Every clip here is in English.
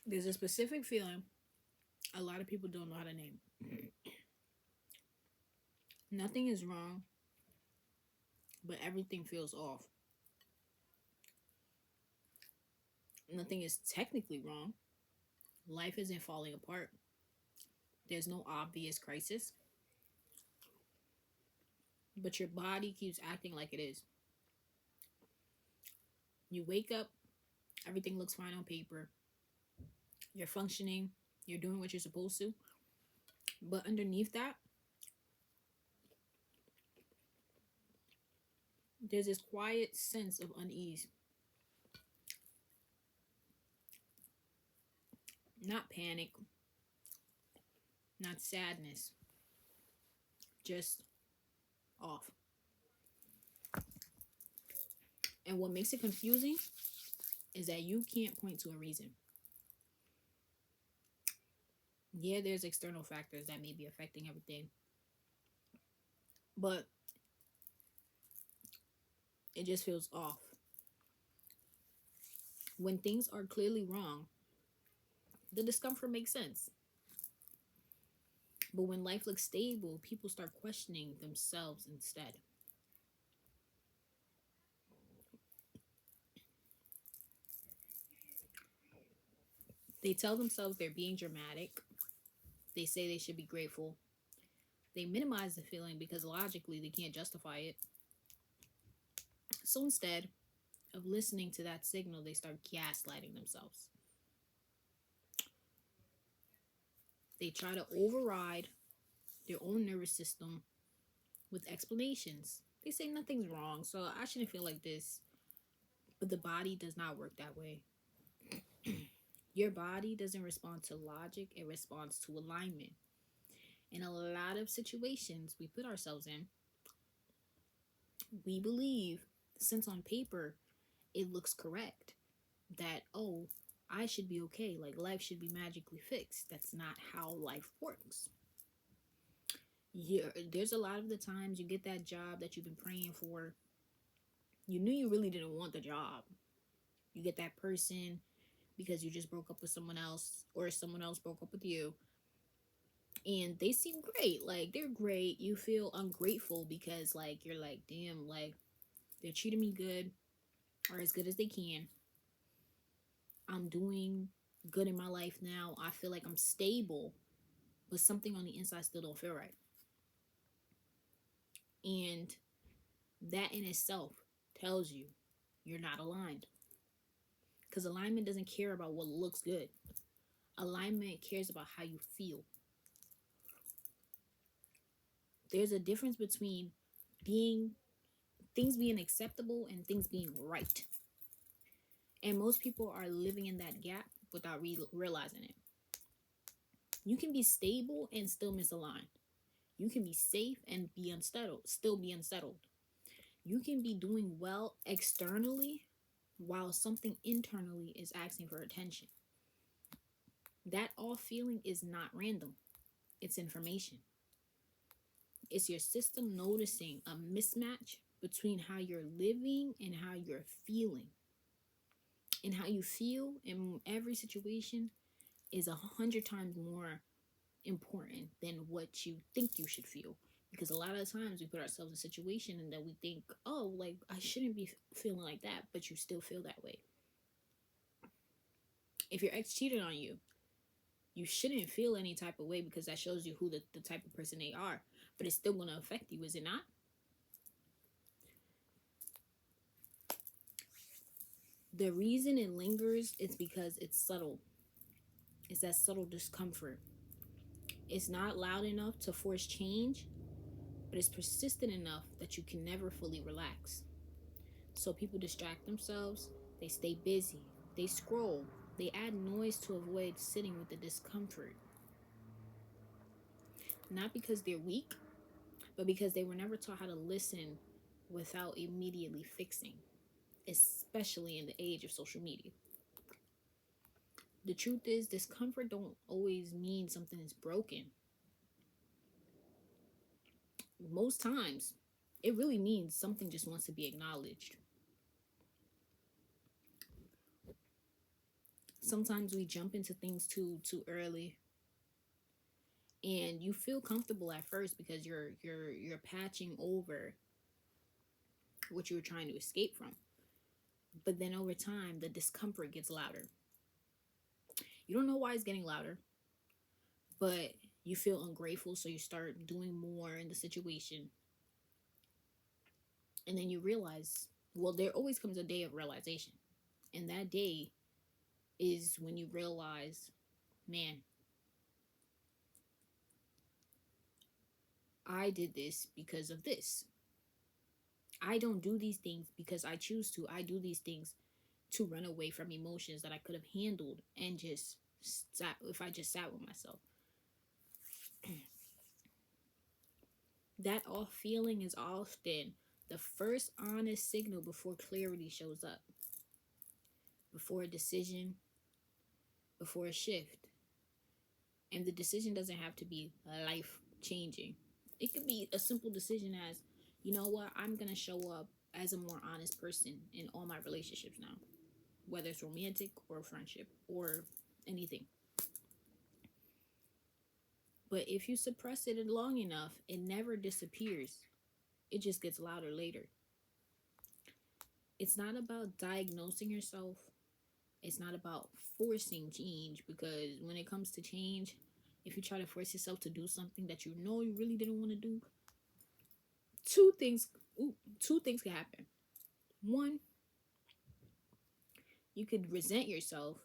There's a specific feeling a lot of people don't know how to name. Nothing is wrong, but everything feels off. Nothing is technically wrong. Life isn't falling apart. There's no obvious crisis, but your body keeps acting like it is. You wake up, everything looks fine on paper. You're functioning, you're doing what you're supposed to. But underneath that, there's this quiet sense of unease. Not panic, not sadness, just off. And what makes it confusing is that you can't point to a reason. Yeah, there's external factors that may be affecting everything, but it just feels off. When things are clearly wrong, the discomfort makes sense. But when life looks stable, people start questioning themselves instead. They tell themselves they're being dramatic. They say they should be grateful. They minimize the feeling because logically they can't justify it. So instead of listening to that signal, they start gaslighting themselves. They try to override their own nervous system with explanations. They say nothing's wrong, so I shouldn't feel like this. But the body does not work that way. Your body doesn't respond to logic, it responds to alignment. In a lot of situations we put ourselves in, we believe, since on paper it looks correct, that, oh, I should be okay, like life should be magically fixed. That's not how life works. There's a lot of the times you get that job that you've been praying for. You knew you really didn't want the job. You get that person because you just broke up with someone else, or someone else broke up with you, and they seem great, like they're great. You feel ungrateful because like you're like, damn, like they're treating me good, or as good as they can. I'm doing good in my life now. I feel like I'm stable, but something on the inside still don't feel right. And that in itself tells you you're not aligned. Because alignment doesn't care about what looks good. Alignment cares about how you feel. There's a difference between being things being acceptable and things being right. And most people are living in that gap without realizing it. You can be stable and still misalign. You can be safe and be unsettled, still be unsettled. You can be doing well externally while something internally is asking for attention. That off feeling is not random, it's information. It's your system noticing a mismatch between how you're living and how you're feeling. And how you feel in every situation is 100 times more important than what you think you should feel. Because a lot of times we put ourselves in a situation and then we think, oh, like I shouldn't be feeling like that, but you still feel that way. If your ex cheated on you, you shouldn't feel any type of way because that shows you who the type of person they are. But it's still going to affect you, is it not? The reason it lingers is because it's subtle. It's that subtle discomfort. It's not loud enough to force change, but it's persistent enough that you can never fully relax. So people distract themselves, they stay busy, they scroll, they add noise to avoid sitting with the discomfort. Not because they're weak, but because they were never taught how to listen without immediately fixing, especially in the age of social media. The truth is, discomfort don't always mean something is broken. Most times, it really means something just wants to be acknowledged. Sometimes we jump into things too early, and you feel comfortable at first because you're patching over what you were trying to escape from. But then over time, the discomfort gets louder. You don't know why it's getting louder, but you feel ungrateful, so you start doing more in the situation. And then you realize, well, there always comes a day of realization. And that day is when you realize, man, I did this because of this. I don't do these things because I choose to. I do these things to run away from emotions that I could have handled and just sat if I just sat with myself. That off feeling is often the first honest signal before clarity shows up, before a decision, before a shift. And the decision doesn't have to be life changing. It could be a simple decision as, you know what, I'm going to show up as a more honest person in all my relationships now, whether it's romantic or friendship or anything. But if you suppress it long enough, it never disappears. It just gets louder later. It's not about diagnosing yourself. It's not about forcing change, because when it comes to change, if you try to force yourself to do something that you know you really didn't want to do, two things two things can happen. One, you could resent yourself.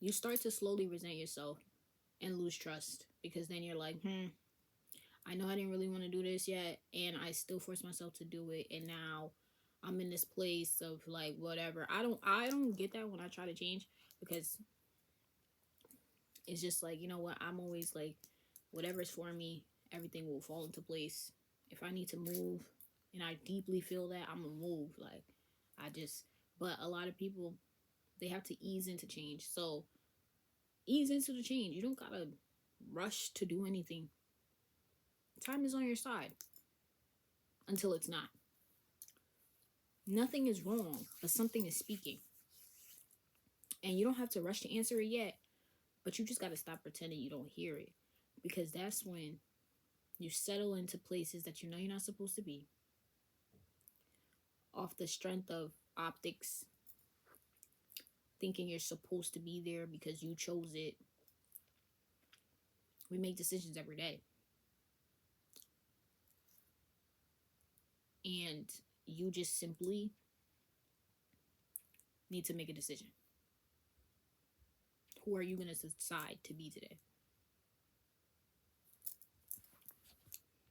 You start to slowly resent yourself and lose trust, because then you're like, I know I didn't really want to do this yet, and I still forced myself to do it, and now I'm in this place of like whatever. I don't get that when I try to change, because it's just like, you know what, I'm always like, whatever's for me, everything will fall into place. If I need to move and I deeply feel that, I'm gonna move. Like, I just, but a lot of people, they have to ease into change. So ease into the change. You don't gotta rush to do anything. Time is on your side until it's not. Nothing is wrong, but something is speaking. And you don't have to rush to answer it yet, but you just gotta stop pretending you don't hear it. Because that's when you settle into places that you know you're not supposed to be, off the strength of optics, thinking you're supposed to be there because you chose it. We make decisions every day. And you just simply need to make a decision. Who are you going to decide to be today?